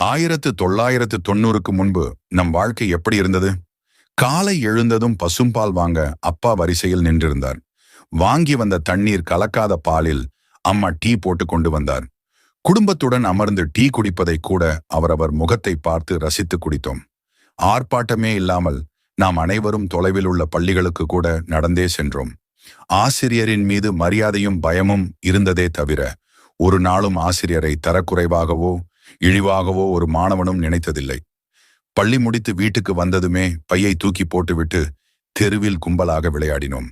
1990க்கு முன்பு நம் வாழ்க்கை எப்படி இருந்தது? காலை எழுந்ததும் பசும்பால் வாங்க அப்பா வரிசையில் நின்றிருந்தார். வாங்கி வந்த தண்ணீர் கலக்காத பாலில் அம்மா டீ போட்டு கொண்டு வந்தார். குடும்பத்துடன் அமர்ந்து டீ குடிப்பதை கூட அவரவர் முகத்தை பார்த்து ரசித்து குடித்தோம். ஆர்ப்பாட்டமே இல்லாமல் நாம் அனைவரும் தொலைவில் உள்ள பள்ளிகளுக்கு கூட நடந்தே சென்றோம். ஆசிரியரின் மீது மரியாதையும் பயமும் இருந்ததே தவிர ஒரு நாளும் ஆசிரியரை தரக்குறைவாகவோ இழிவாகவோ ஒரு மாணவனும் நினைத்ததில்லை. பள்ளி முடித்து வீட்டுக்கு வந்ததுமே பையை தூக்கி போட்டுவிட்டு தெருவில் கும்பலாக விளையாடினோம்.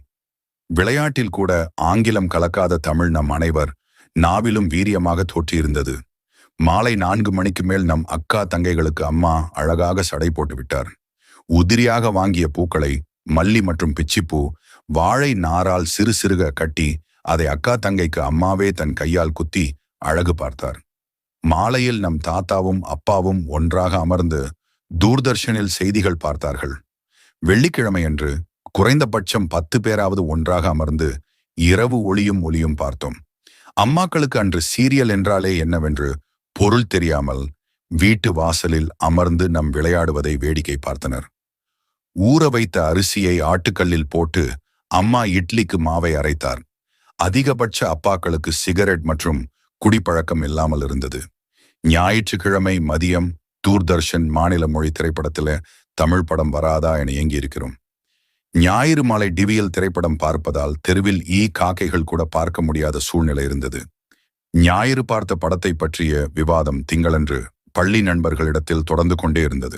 விளையாட்டில் கூட ஆங்கிலம் கலக்காத தமிழ் நம் அனைவர் நாவிலும் வீரியமாக தோற்றியிருந்தது. மாலை 4 மணிக்கு மேல் நம் அக்கா தங்கைகளுக்கு அம்மா அழகாக சடை போட்டு விட்டார். உதிரியாக வாங்கிய பூக்களை மல்லி மற்றும் பிச்சிப்பூ வாழை நாரால் சிறு சிறுக கட்டி அதை அக்கா தங்கைக்கு அம்மாவே தன் கையால் குத்தி அழகு பார்த்தார். மாலையில் நம் தாத்தாவும் அப்பாவும் ஒன்றாக அமர்ந்து தூர்தர்ஷனில் செய்திகள் பார்த்தார்கள். வெள்ளிக்கிழமையன்று குறைந்தபட்சம் 10 பேராவது ஒன்றாக அமர்ந்து இரவு ஒளியும் பார்த்தோம். அம்மாக்களுக்கு அன்று சீரியல் என்றாலே என்னவென்று பொருள் தெரியாமல் வீட்டு வாசலில் அமர்ந்து நம் விளையாடுவதை வேடிக்கை பார்த்தனர். ஊற வைத்த அரிசியை ஆட்டுக்கல்லில் போட்டு அம்மா இட்லிக்கு மாவை அரைத்தார். அதிகபட்ச அப்பாக்களுக்கு சிகரெட் மற்றும் குடிப்பழக்கம் இல்லாமல் இருந்தது. ஞாயிற்றுக்கிழமை மதியம் தூர்தர்ஷன் மாநில மொழி திரைப்படத்துல தமிழ் படம் வராதா என ஏங்கி இருக்கிறோம். ஞாயிறு மாலை டிவியில் திரைப்படம் பார்ப்பதால் தெருவில் காக்கைகள் கூட பார்க்க முடியாத சூழ்நிலை இருந்தது. ஞாயிறு பார்த்த படத்தை பற்றிய விவாதம் திங்களன்று பள்ளி நண்பர்களிடத்தில் தொடர்ந்து கொண்டே இருந்தது.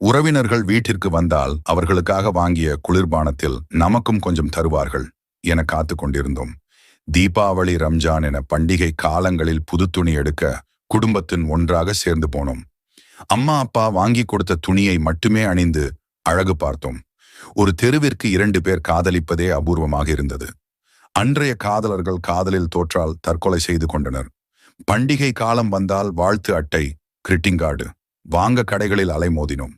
உறவினர்கள் வீட்டிற்கு வந்தால் அவர்களுக்காக வாங்கிய குளிர்பானத்தில் நமக்கும் கொஞ்சம் தருவார்கள் என காத்து கொண்டிருந்தோம். தீபாவளி, ரம்ஜான் என பண்டிகை காலங்களில் புது துணி எடுக்க குடும்பத்தின் ஒன்றாக சேர்ந்து போனோம். அம்மா அப்பா வாங்கி கொடுத்த துணியை மட்டுமே அணிந்து அழகு பார்த்தோம். ஒரு தெருவிற்கு 2 பேர் காதலிப்பதே அபூர்வமாக இருந்தது. அன்றைய காதலர்கள் காதலில் தோற்றால் தற்கொலை செய்து கொண்டனர். பண்டிகை காலம் வந்தால் வாழ்த்து அட்டை, கிரிட்டிங் கார்டு வாங்க கடைகளில் அலைமோதினோம்.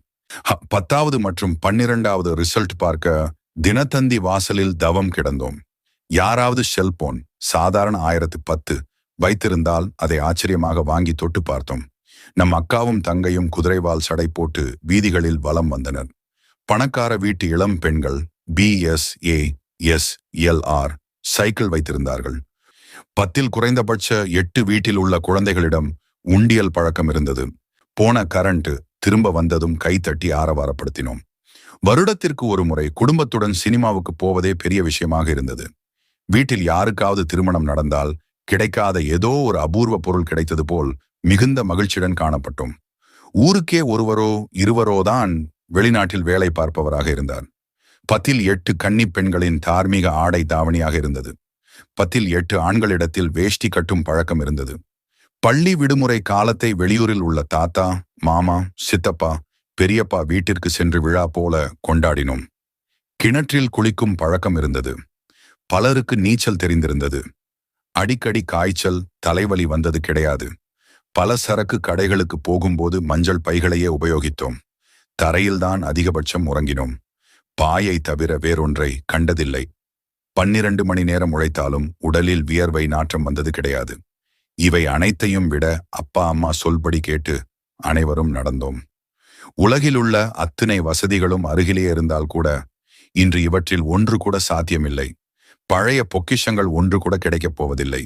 10வது மற்றும் 12வது ரிசல்ட் பார்க்க தினத்தந்தி வாசலில் தவம் கிடந்தோம். யாராவது செல்போன் சாதாரண 1010 வைத்திருந்தால் அதை ஆச்சரியமாக வாங்கி தொட்டு பார்த்தோம். நம் அக்காவும் தங்கையும் குதிரைவால் சடை போட்டு வீதிகளில் வலம் வந்தனர். பணக்கார வீட்டு இளம் பெண்கள் BSASLR சைக்கிள் வைத்திருந்தார்கள். 10ல் குறைந்தபட்ச 8 வீட்டில் உள்ள குழந்தைகளிடம் உண்டியல் பழக்கம் இருந்தது. போன கரண்ட் திரும்ப வந்ததும் கைத்தட்டி ஆரவாரப்படுத்தினோம். வருடத்திற்கு ஒரு முறை குடும்பத்துடன் சினிமாவுக்கு போவதே பெரிய விஷயமாக இருந்தது. வீட்டில் யாருக்காவது திருமணம் நடந்தால் கிடைக்காத ஏதோ ஒரு அபூர்வ பொருள் கிடைத்தது போல் மிகுந்த மகிழ்ச்சியுடன் காணப்பட்டோம். ஊருக்கே ஒருவரோ இருவரோதான் வெளிநாட்டில் வேலை பார்ப்பவராக இருந்தார். 10ல் 8 கன்னி பெண்களின் தார்மீக ஆடை தாவணியாக இருந்தது. 10ல் 8 ஆண்களிடத்தில் வேஷ்டி கட்டும் பழக்கம் இருந்தது. பள்ளி விடுமுறை காலத்தை வெளியூரில் உள்ள தாத்தா, மாமா, சித்தப்பா, பெரியப்பா வீட்டிற்கு சென்று விழா போல கொண்டாடினோம். கிணற்றில் குளிக்கும் பழக்கம் இருந்தது. பலருக்கு நீச்சல் தெரிந்திருந்தது. அடிக்கடி காய்ச்சல், தலைவலி வந்தது கிடையாது. பல சரக்கு கடைகளுக்கு போகும்போது மஞ்சள் பைகளையே உபயோகித்தோம். தரையில்தான் அதிகபட்சம் உறங்கினோம். பாயை தவிர வேறொன்றை கண்டதில்லை. 12 மணி நேரம் உழைத்தாலும் உடலில் வியர்வை நாற்றம் வந்தது கிடையாது. இவை அனைத்தையும் விட அப்பா அம்மா சொல்படி கேட்டு அனைவரும் நடந்தோம். உலகில் உள்ள அத்தனை வசதிகளும் அருகிலே இருந்தால் கூட இன்று இவற்றில் ஒன்று கூட சாத்தியமில்லை. பழைய பொக்கிஷங்கள் ஒன்று கூட கிடைக்கப் போவதில்லை.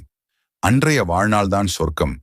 அன்றைய வாழ்நாள்தான் சொர்க்கம்